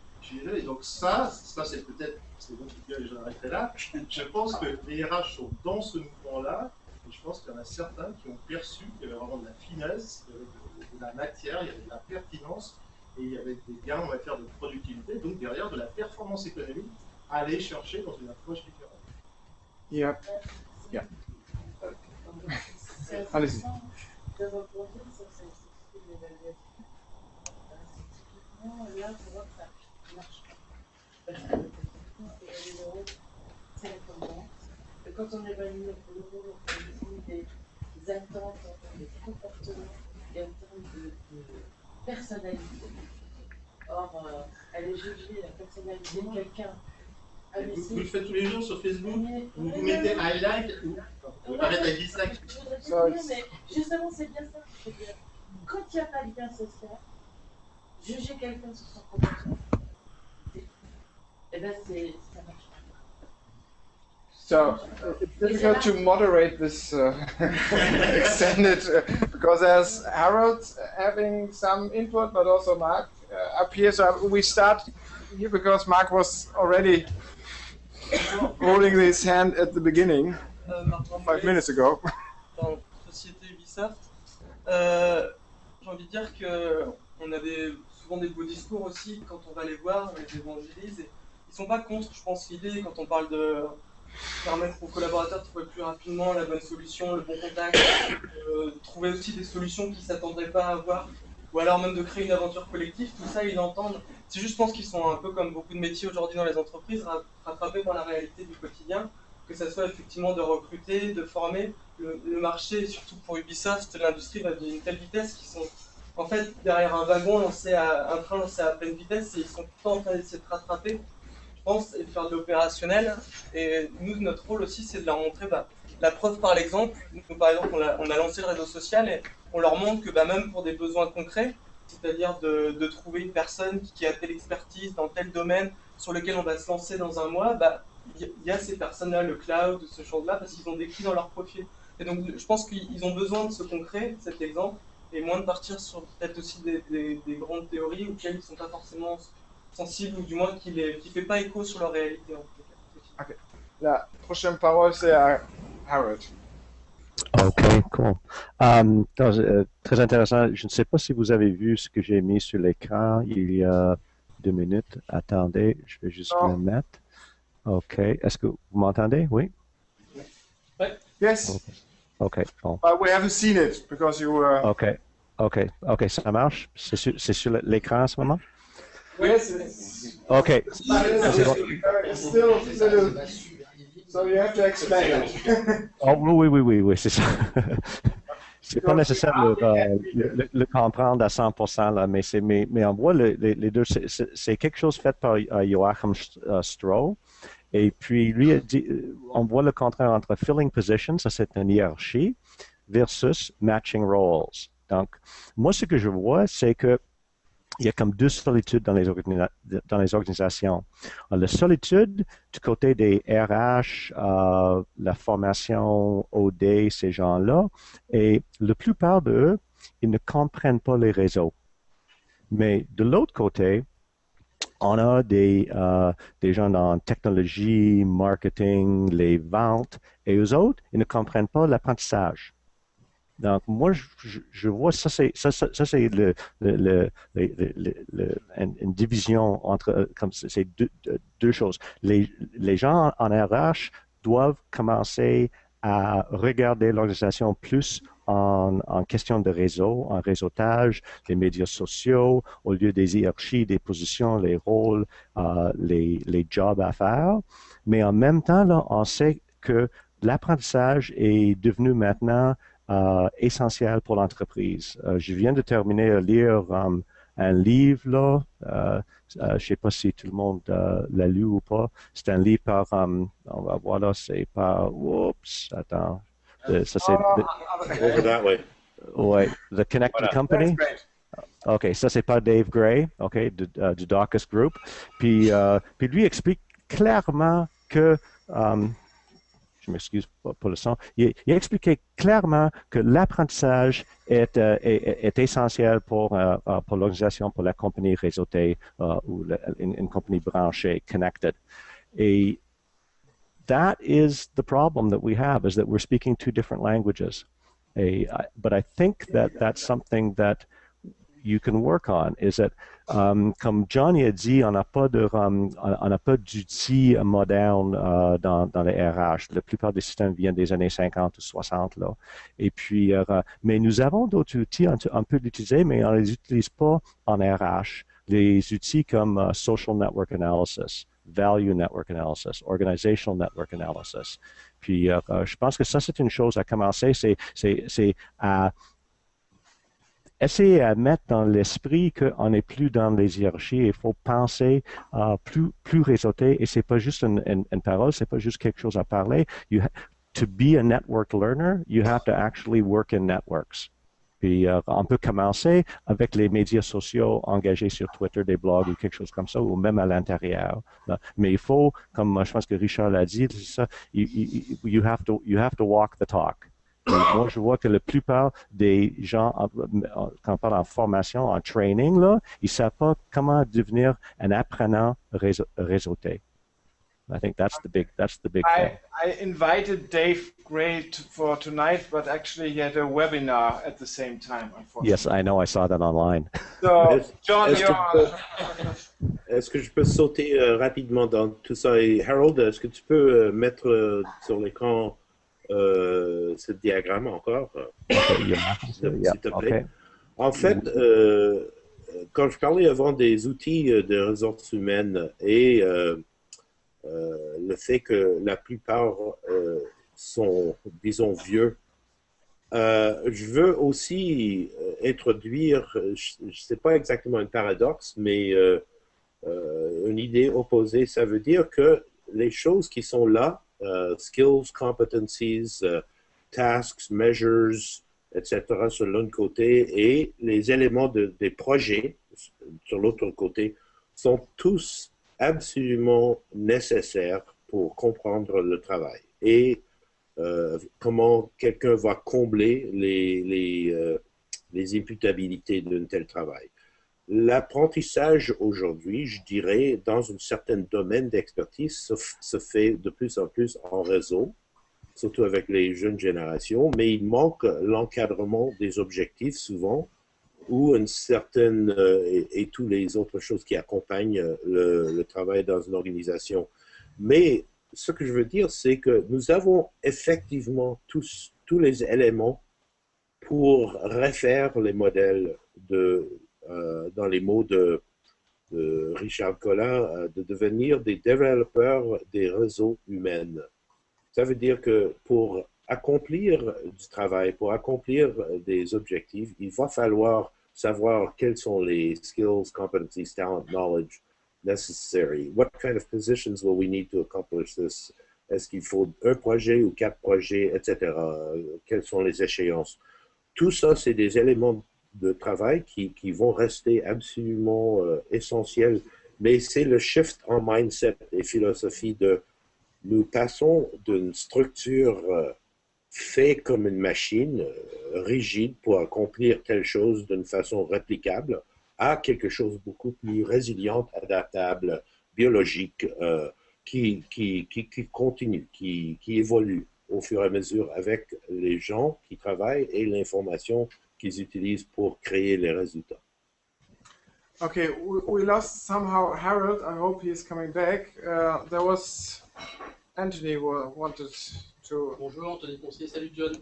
Donc ça c'est peut-être, c'est bon, je m'arrêterai là. Je pense que les RH sont dans ce mouvement-là, et je pense qu'il y en a certains qui ont perçu qu'il y avait vraiment de la finesse, de la matière, il y avait de la pertinence, et il y avait des gains en matière de productivité, donc derrière de la performance économique à aller chercher dans une approche différente. Yeah. Yeah. Allez-y. De rebondir sur cette système d'évaluation. Typiquement, là, pour voir que ça ne marche pas. Parce que techniquement, évaluer le rôle, c'est la tendance. Et quand on évalue le rôle, on définit des attentes en termes de comportement et en termes de personnalité. Or, aller juger la personnalité de quelqu'un. Vous le faites tous les jours sur Facebook, vous mettez I like ou vous arrêtez à dislike. Je voudrais bien, mais justement, c'est bien ça. C'est-à-dire, quand il n'y a pas de lien social, juger quelqu'un sur son comportement, eh bien, ça marche pas. So it's difficult to moderate this extended because there's Harold having some input, but also Mark up here. So we start here because Mark was already holding his hand at the beginning 5 minutes ago. Dans Société Ubisoft, j'ai envie de dire qu'on a souvent des beaux discours aussi quand on va les voir, on les évangélise. Et ils sont pas contre, je pense, l'idée quand on parle de permettre aux collaborateurs de trouver plus rapidement la bonne solution, le bon contact, de trouver aussi des solutions qu'ils ne s'attendraient pas à avoir, ou alors même de créer une aventure collective, tout ça ils l'entendent. C'est juste, je pense qu'ils sont un peu comme beaucoup de métiers aujourd'hui dans les entreprises, rattrapés par la réalité du quotidien, que ce soit effectivement de recruter, de former. Le marché, surtout pour Ubisoft, l'industrie va d'une telle vitesse qu'ils sont en fait derrière un wagon un train lancé à pleine vitesse et ils sont tout le temps en train d'essayer de rattraper, je pense, et de faire de l'opérationnel. Et nous, notre rôle aussi, c'est de leur montrer la preuve par l'exemple. Nous, par exemple, on a lancé le réseau social et on leur montre que même pour des besoins concrets, c'est-à-dire de trouver une personne qui a telle expertise dans tel domaine sur lequel on va se lancer dans un mois, il y a ces personnes-là, le cloud, ce genre-là, parce qu'ils ont des clés dans leur profil. Et donc, je pense qu'ils ont besoin de ce concret, cet exemple, et moins de partir sur peut-être aussi des grandes théories auxquelles ils ne sont pas forcément sensibles, ou du moins qui ne fait pas écho sur leur réalité. En tout cas. Okay. La prochaine parole, c'est à Harold. OK, cool. Très intéressant. Je ne sais pas si vous avez vu ce que j'ai mis sur l'écran il y a 2 minutes. Attendez, je vais juste le mettre. OK. Est-ce que vous m'entendez? Oui? Yes. OK. Bon. But we haven't seen it because you were... OK, ça marche? C'est sur l'écran en ce moment? Yes. OK. It's still little... So you have to explain it. Oh, oui, c'est ça. C'est pas nécessaire de le comprendre à 100%, là, mais en gros, les deux, c'est quelque chose fait par Joachim Stroh. Et puis, lui, a dit, on voit le contraire entre filling position, ça c'est une hiérarchie, versus matching roles. Donc, moi, ce que je vois, c'est que il y a comme 2 solitudes dans les organisations. La solitude du côté des RH, la formation OD, ces gens-là, et la plupart d'eux, ils ne comprennent pas les réseaux. Mais de l'autre côté, on a des gens dans technologie, marketing, les ventes, et eux autres, ils ne comprennent pas l'apprentissage. Donc, moi, je vois ça, c'est une division entre comme ces deux choses. Les gens en RH doivent commencer à regarder l'organisation plus en question de réseau, en réseautage, les médias sociaux, au lieu des hiérarchies, des positions, les rôles, les jobs à faire. Mais en même temps, là, on sait que l'apprentissage est devenu maintenant essentiel pour l'entreprise. Je viens de terminer de lire un livre, là, je ne sais pas si tout le monde l'a lu ou pas. C'est un livre par, on va voir là, c'est par, oups, attends, ça c'est... Over that way. Ouais, The Connected Company. OK, ça, c'est pas Dave Gray, OK, du Daucus Group. Puis lui explique clairement que, je m'excuse pour le son, il expliquait clairement que l'apprentissage est essentiel pour l'organisation, pour la compagnie réseautée ou une compagnie branchée, connected. Et that is the problem that we have, is that we're speaking two different languages. But I think that that's something that you can work on, is that, comme Johnny a dit, on n'a pas d'outils modernes dans les RH. La plupart des systèmes viennent des années 50 ou 60. Là. Et puis, mais nous avons d'autres outils, on peut l'utiliser, mais on ne les utilise pas en RH. Les outils comme Social Network Analysis, Value Network Analysis, Organizational Network Analysis. Puis, je pense que ça, c'est une chose à commencer, c'est à essayer à mettre dans l'esprit qu'on n'est plus dans les hiérarchies. Il faut penser plus réseauté, et c'est pas juste une parole, c'est pas juste quelque chose à parler. To be a network learner, you have to actually work in networks. Puis on peut commencer avec les médias sociaux, engagés sur Twitter, des blogs ou quelque chose comme ça, ou même à l'intérieur. Mais il faut, comme je pense que Richard l'a dit, ça, you have to walk the talk. Et moi, je vois que la plupart des gens, quand on parle en formation, en training, là, ils ne savent pas comment devenir un apprenant réseauté. I think that's the big thing. I invited Dave Gray for tonight, but actually he had a webinar at the same time, unfortunately. Yes, I know. I saw that online. So, John, est-ce que je peux sauter rapidement dans tout ça? Et Harold, est-ce que tu peux mettre sur l'écran ce diagramme encore, s'il te plaît? Okay. En fait, quand je parlais avant des outils de ressources humaines et le fait que la plupart sont, disons, vieux, je veux aussi introduire, je ne sais pas exactement un paradoxe, mais une idée opposée. Ça veut dire que les choses qui sont là, skills, competencies, tasks, measures, etc. sur l'un côté, et les éléments des projets sur l'autre côté, sont tous absolument nécessaires pour comprendre le travail et comment quelqu'un va combler les imputabilités d'un tel travail. L'apprentissage aujourd'hui, je dirais, dans un certain domaine d'expertise, se fait de plus en plus en réseau, surtout avec les jeunes générations, mais il manque l'encadrement des objectifs souvent, ou une certaine, et toutes les autres choses qui accompagnent le travail dans une organisation. Mais ce que je veux dire, c'est que nous avons effectivement tous les éléments pour refaire les modèles dans les mots de Richard Collin, de devenir des développeurs des réseaux humains. Ça veut dire que pour accomplir du travail, pour accomplir des objectifs, il va falloir savoir quels sont les skills, competencies, talent, knowledge necessary. What kind of positions will we need to accomplish this? Est-ce qu'il faut un projet ou 4 projets, etc. Quelles sont les échéances? Tout ça, c'est des éléments de travail qui vont rester absolument essentiels. Mais c'est le shift en mindset et philosophie de nous passons d'une structure faite comme une machine rigide pour accomplir telle chose d'une façon réplicable à quelque chose de beaucoup plus résilient, adaptable, biologique, qui continue, qui évolue au fur et à mesure avec les gens qui travaillent et l'information qu'ils utilisent pour créer les résultats. Okay, we lost somehow Harold. I hope he is coming back. There was Anthony who wanted to... Bonjour, Anthony Poncier. Salut, John.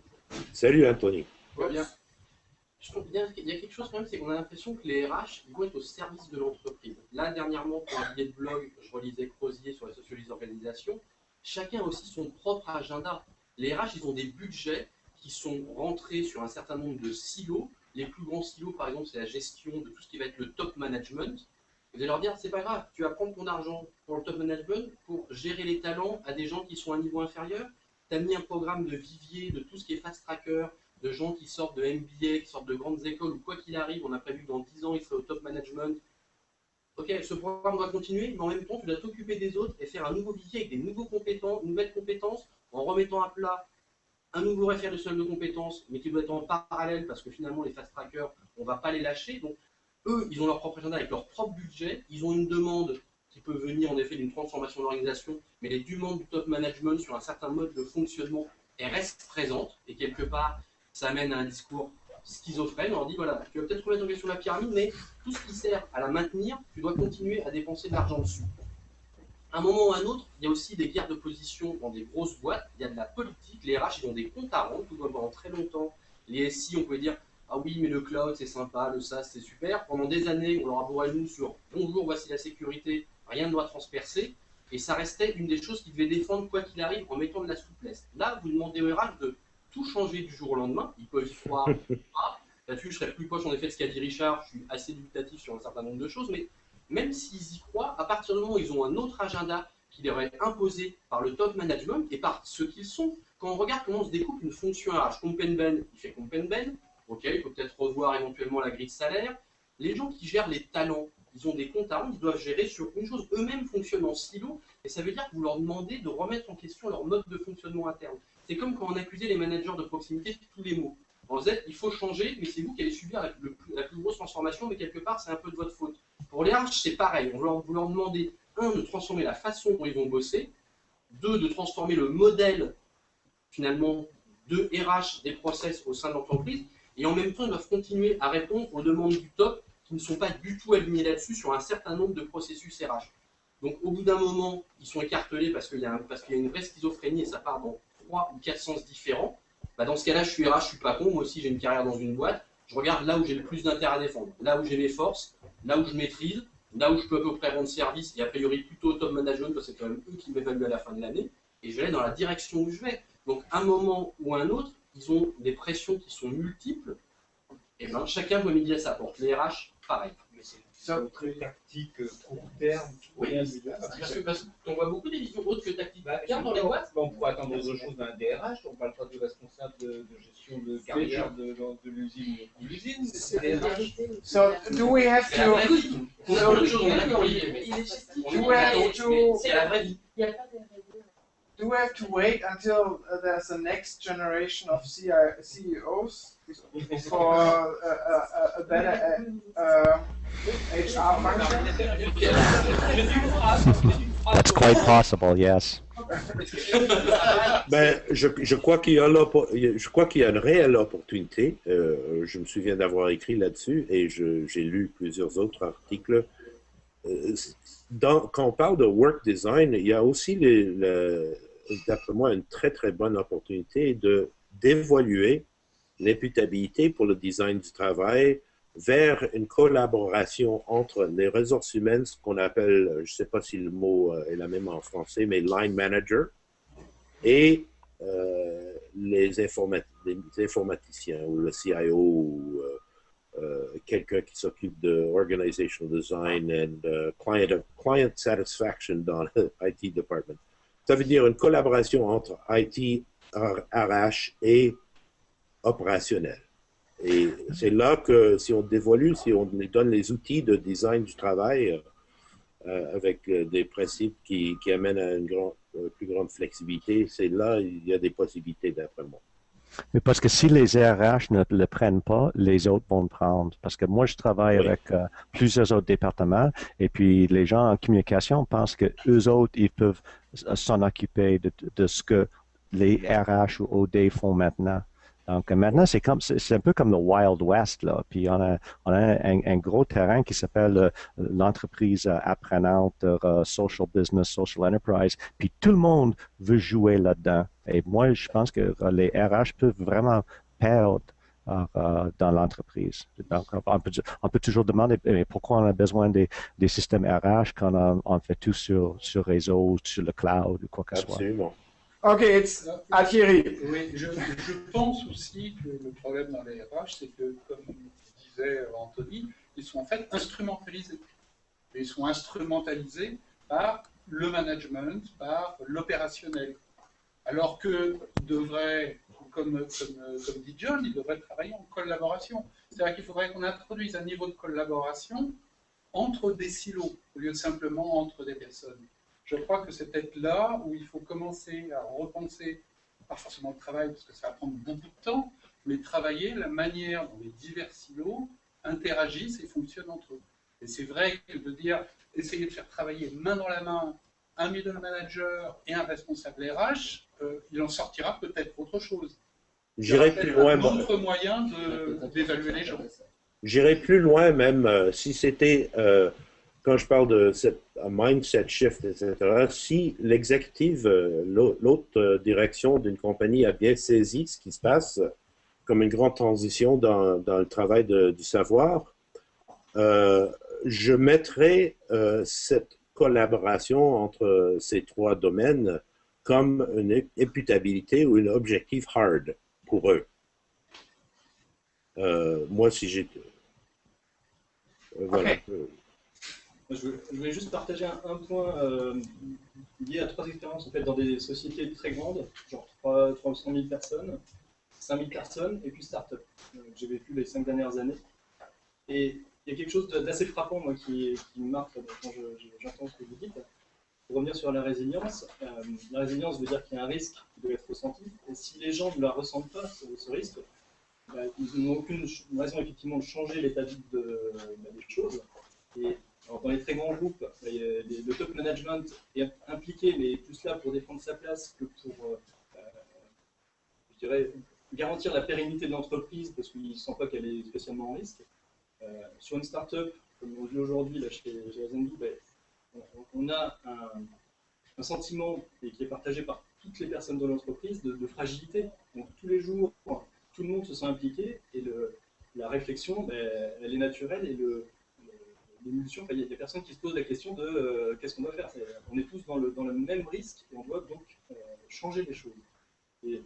Salut, Anthony. Va bien. Il y a quelque chose quand même, c'est qu'on a l'impression que les RH ils vont être au service de l'entreprise. Là, dernièrement, pour un billet de blog, je relisais Crozier sur la sociologie d'organisation. Chacun a aussi son propre agenda. Les RH, ils ont des budgets qui sont rentrés sur un certain nombre de silos. Les plus grands silos, par exemple, c'est la gestion de tout ce qui va être le top management. Vous allez leur dire, c'est pas grave, tu vas prendre ton argent pour le top management, pour gérer les talents à des gens qui sont à un niveau inférieur. Tu as mis un programme de vivier, de tout ce qui est fast tracker, de gens qui sortent de MBA, qui sortent de grandes écoles, ou quoi qu'il arrive, on a prévu que dans 10 ans, ils seraient au top management. Ok, ce programme doit continuer, mais en même temps, tu dois t'occuper des autres et faire un nouveau vivier avec des nouvelles compétences, en remettant à plat un nouveau référentiel de compétences, mais qui doit être en parallèle, parce que finalement, les fast trackers, on ne va pas les lâcher. Donc, eux, ils ont leur propre agenda avec leur propre budget, ils ont une demande qui peut venir en effet d'une transformation de l'organisation, mais les demandes du top management sur un certain mode de fonctionnement, elles restent présentes, et quelque part, ça amène à un discours schizophrène. On leur dit, voilà, tu vas peut-être remettre en question la pyramide, mais tout ce qui sert à la maintenir, tu dois continuer à dépenser de l'argent dessus. À un moment ou à un autre, il y a aussi des guerres de position dans des grosses boîtes, il y a de la politique, les RH, ils ont des comptes à rendre, tout doit pendant très longtemps. Les SI, on peut dire, ah oui, mais le cloud, c'est sympa, le SaaS, c'est super. Pendant des années, on leur a bourré nous sur, bonjour, voici la sécurité, rien ne doit transpercer. Et ça restait une des choses qu'ils devaient défendre, quoi qu'il arrive, en mettant de la souplesse. Là, vous demandez aux RH de tout changer du jour au lendemain, ils peuvent y croire. Là-dessus, je serais plus proche en effet de ce qu'a dit Richard, je suis assez dubitatif sur un certain nombre de choses, mais même s'ils y croient, à partir du moment où ils ont un autre agenda qui leur est imposé par le top management et par ceux qu'ils sont, quand on regarde comment se découpe une fonction RH, Compenben, il fait Compenben, ok, il faut peut-être revoir éventuellement la grille de salaire. Les gens qui gèrent les talents, ils ont des comptes à rendre, ils doivent gérer sur une chose, eux-mêmes fonctionnent en silo, et ça veut dire que vous leur demandez de remettre en question leur mode de fonctionnement interne. C'est comme quand on accusait les managers de proximité de tous les maux. En Z, il faut changer, mais c'est vous qui allez subir la plus grosse transformation, mais quelque part, c'est un peu de votre faute. Pour les RH, c'est pareil. Vous leur demandez, un, de transformer la façon dont ils vont bosser, deux, de transformer le modèle, finalement, de RH des process au sein de l'entreprise, et en même temps, ils doivent continuer à répondre aux demandes du top qui ne sont pas du tout alignées là-dessus sur un certain nombre de processus RH. Donc, au bout d'un moment, ils sont écartelés parce qu'il y a une vraie schizophrénie et ça part dans 3 ou 4 sens différents. Bah dans ce cas-là, je suis RH, je suis pas con, moi aussi j'ai une carrière dans une boîte, je regarde là où j'ai le plus d'intérêt à défendre, là où j'ai mes forces, là où je maîtrise, là où je peux à peu près rendre service, et a priori plutôt au top management, parce que c'est quand même eux qui m'évaluent à la fin de l'année, et je vais dans la direction où je vais. Donc à un moment ou à un autre, ils ont des pressions qui sont multiples, et ben chacun doit midi à sa porte. Les RH, pareil. Mais c'est très tactique, court terme, oui, parce qu'on voit beaucoup des visions autres que tactiques. Dans les boîtes, on pourrait attendre autre chose d'un DRH, on parle pas du responsable de gestion de carrière de l'usine. So do we have c'est la vraie to? vie. On a autre chose, on est d'accord, c'est la vraie vie. Il n'y a pas de Do we have to wait until there's a next generation of CEOs for a better HR function? That's quite possible, yes. Ben, je crois qu'il y a une réelle opportunité. Je me souviens d'avoir écrit là-dessus et j'ai lu plusieurs autres articles. Quand on parle de work design, il y a aussi, d'après moi, une très très bonne opportunité d'évaluer l'imputabilité pour le design du travail vers une collaboration entre les ressources humaines, ce qu'on appelle, je ne sais pas si le mot est la même en français, mais line manager, et les informaticiens ou le CIO ou quelqu'un qui s'occupe de organizational design and client satisfaction dans le IT department. Ça veut dire une collaboration entre IT, RH et opérationnel. Et c'est là que si on dévolue, si on les donne les outils de design du travail avec des principes qui amènent à une plus grande flexibilité, c'est là il y a des possibilités d'après moi. Mais parce que si les RH ne le prennent pas, les autres vont le prendre. Parce que moi, je travaille avec plusieurs autres départements et puis les gens en communication pensent que eux autres, ils peuvent s'en occuper de ce que les RH ou OD font maintenant. Donc maintenant, c'est un peu comme le Wild West, là. Puis on a un gros terrain qui s'appelle l'entreprise apprenante, social business, social enterprise. Puis tout le monde veut jouer là-dedans. Et moi, je pense que les RH peuvent vraiment perdre dans l'entreprise. Donc, on peut toujours demander mais pourquoi on a besoin des systèmes RH quand on fait tout sur réseau, sur le cloud ou quoi que ce soit. Absolument. Ok, it's Thierry. Oui, je pense aussi que le problème dans les RH, c'est que, comme disait Anthony, ils sont en fait instrumentalisés. Ils sont instrumentalisés par le management, par l'opérationnel. Alors que devrait, comme dit John, ils devraient travailler en collaboration. C'est-à-dire qu'il faudrait qu'on introduise un niveau de collaboration entre des silos, au lieu de simplement entre des personnes. Je crois que c'est peut-être là où il faut commencer à repenser, pas forcément le travail, parce que ça va prendre beaucoup de temps, mais travailler la manière dont les divers silos interagissent et fonctionnent entre eux. Et c'est vrai que de dire, essayer de faire travailler main dans la main un middle manager et un responsable RH, il en sortira peut-être autre chose. J'irai plus loin. Un autre moyen d'évaluer les gens. J'irai plus loin même, si c'était, quand je parle de un mindset shift, etc., si l'exécutive, l'autre direction d'une compagnie a bien saisi ce qui se passe comme une grande transition dans le travail du savoir, je mettrai cette collaboration entre ces trois domaines comme une imputabilité ou un objectif hard pour eux. Moi, si j'étais... voilà. Okay. Je voulais juste partager un point lié à 3 expériences en fait, dans des sociétés très grandes, genre 300 000 personnes, 5 000 personnes, et puis start-up. J'ai vécu les 5 dernières années. Et il y a quelque chose d'assez frappant, moi, qui me marque quand j'entends ce que vous dites. Pour revenir sur la résilience veut dire qu'il y a un risque qui doit être ressenti. Et si les gens ne la ressentent pas, ce risque, ils n'ont aucune raison effectivement de changer l'état des choses. Et alors, dans les très grands groupes, le top management est impliqué, mais plus là pour défendre sa place que pour, je dirais, garantir la pérennité de l'entreprise parce qu'il ne sent pas qu'elle est spécialement en risque. Sur une start-up, comme on dit aujourd'hui là, chez Azendi, on a un sentiment qui est partagé par toutes les personnes de l'entreprise de fragilité. Donc tous les jours, tout le monde se sent impliqué et la réflexion, elle est naturelle et l'émulsion, il y a des personnes qui se posent la question de qu'est-ce qu'on doit faire. On est tous dans le même risque et on doit donc changer les choses. Et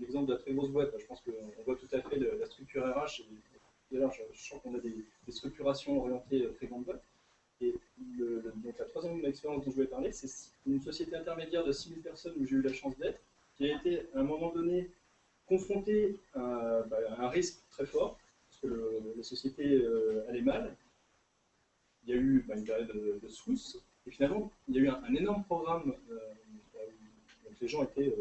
l'exemple de la très grosse boîte, je pense qu'on voit tout à fait la structure RH. D'ailleurs, je sens qu'on a des structurations orientées très grande boîte. Et donc la troisième expérience dont je voulais parler, c'est une société intermédiaire de 6 000 personnes où j'ai eu la chance d'être, qui a été à un moment donné confrontée à un risque très fort, parce que la société allait mal. Il y a eu une période de secousse, et finalement, il y a eu un énorme programme, donc les gens étaient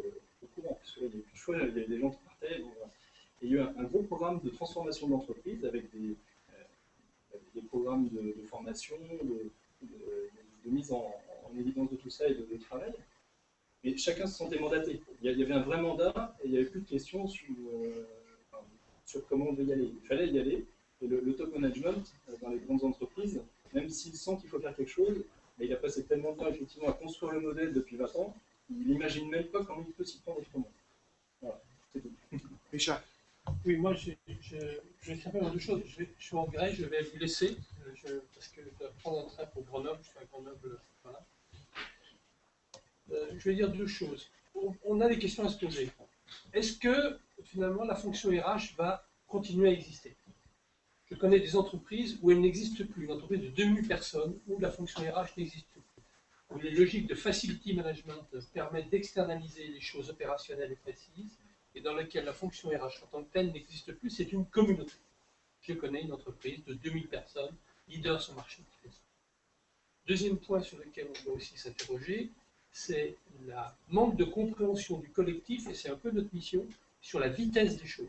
au courant, parce qu'il n'y avait plus de choix, il y avait des gens qui partaient. Donc, voilà. Et il y a eu un gros programme de transformation de l'entreprise avec des programmes de formation, de mise en évidence de tout ça et de travail. Mais chacun se sentait mandaté. Il y avait un vrai mandat et il n'y avait plus de questions sur comment on devait y aller. Il fallait y aller. Et le top management, dans les grandes entreprises, même s'il sent qu'il faut faire quelque chose, mais il a passé tellement de temps effectivement à construire le modèle depuis 20 ans, il n'imagine même pas comment il peut s'y prendre autrement. Voilà, c'est tout. Richard. Oui, moi, je vais simplement deux choses. Je suis en grève, je vais vous laisser, parce que je dois prendre un train pour Grenoble, je suis à Grenoble, voilà. Je vais dire deux choses. On a des questions à se poser. Est-ce que, finalement, la fonction RH va continuer à exister? Je connais des entreprises où elle n'existe plus, une entreprise de 2000 personnes où la fonction RH n'existe plus, où les logiques de facility management permettent d'externaliser les choses opérationnelles et précises, et dans laquelle la fonction RH en tant que telle n'existe plus, c'est une communauté. Je connais une entreprise de 2000 personnes, leader sur le marché qui fait ça. Deuxième point sur lequel on doit aussi s'interroger, c'est le manque de compréhension du collectif, et c'est un peu notre mission, sur la vitesse des choses.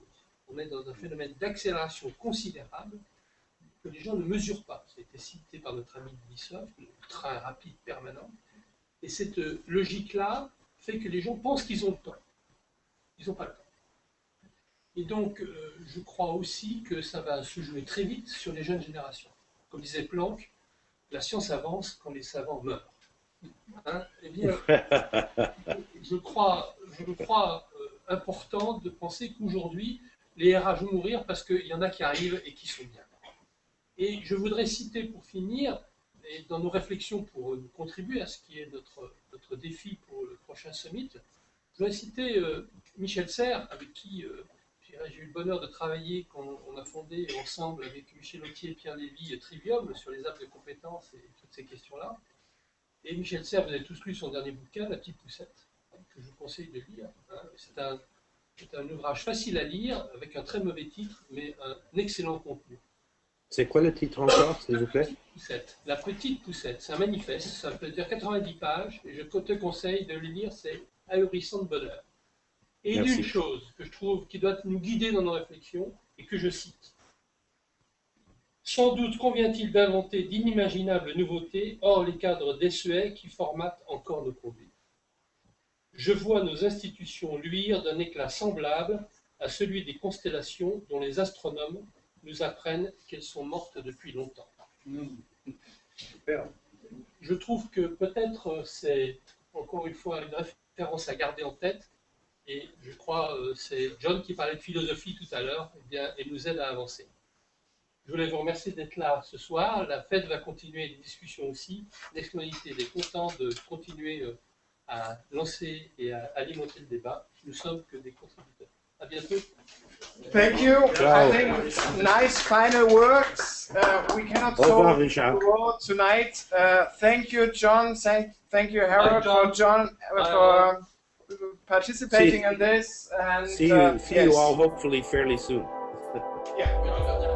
On est dans un phénomène d'accélération considérable que les gens ne mesurent pas. Ça a été cité par notre ami Ubisoft, le train rapide permanent. Et cette logique-là fait que les gens pensent qu'ils ont le temps. Ils n'ont pas le temps. Et donc, je crois aussi que ça va se jouer très vite sur les jeunes générations. Comme disait Planck, la science avance quand les savants meurent. Hein? Eh bien, je crois important de penser qu'aujourd'hui, les RH vont mourir parce qu'il y en a qui arrivent et qui sont bien. Et je voudrais citer pour finir, et dans nos réflexions pour contribuer à ce qui est notre défi pour le prochain summit, je voudrais citer Michel Serres, avec qui j'ai eu le bonheur de travailler quand on a fondé ensemble avec Michel Autier et Pierre Lévy Trivium sur les apps de compétences et toutes ces questions-là. Et Michel Serres, vous avez tous lu son dernier bouquin, La petite poussette, que je vous conseille de lire. C'est un C'est un ouvrage facile à lire, avec un très mauvais titre, mais un excellent contenu. C'est quoi le titre encore, s'il vous plaît? Poussette. La petite poussette, c'est un manifeste, ça peut dire 90 pages, et je te conseille de le lire, c'est ahurissant de bonheur. Et Merci. d'une chose que je trouve qui doit nous guider dans nos réflexions, et que je cite. Sans doute convient-il d'inventer d'inimaginables nouveautés hors les cadres désuets qui formatent encore nos conduites. Je vois nos institutions luire d'un éclat semblable à celui des constellations dont les astronomes nous apprennent qu'elles sont mortes depuis longtemps. Super. Je trouve que peut-être c'est encore une fois une référence à garder en tête, et je crois c'est John qui parlait de philosophie tout à l'heure, eh bien, elle nous aide à avancer. Je voulais vous remercier d'être là ce soir. La fête va continuer, les discussions aussi. L'exclusivité est contente de continuer à lancer et à alimenter le débat. Nous sommes que des contributeurs. À bientôt. Thank you. I think nice final words. We cannot Au revoir, solve Richard. the world tonight. Thank you, John. Thank you, Harold, Bye, John. for participating in this. And See you all hopefully fairly soon. yeah.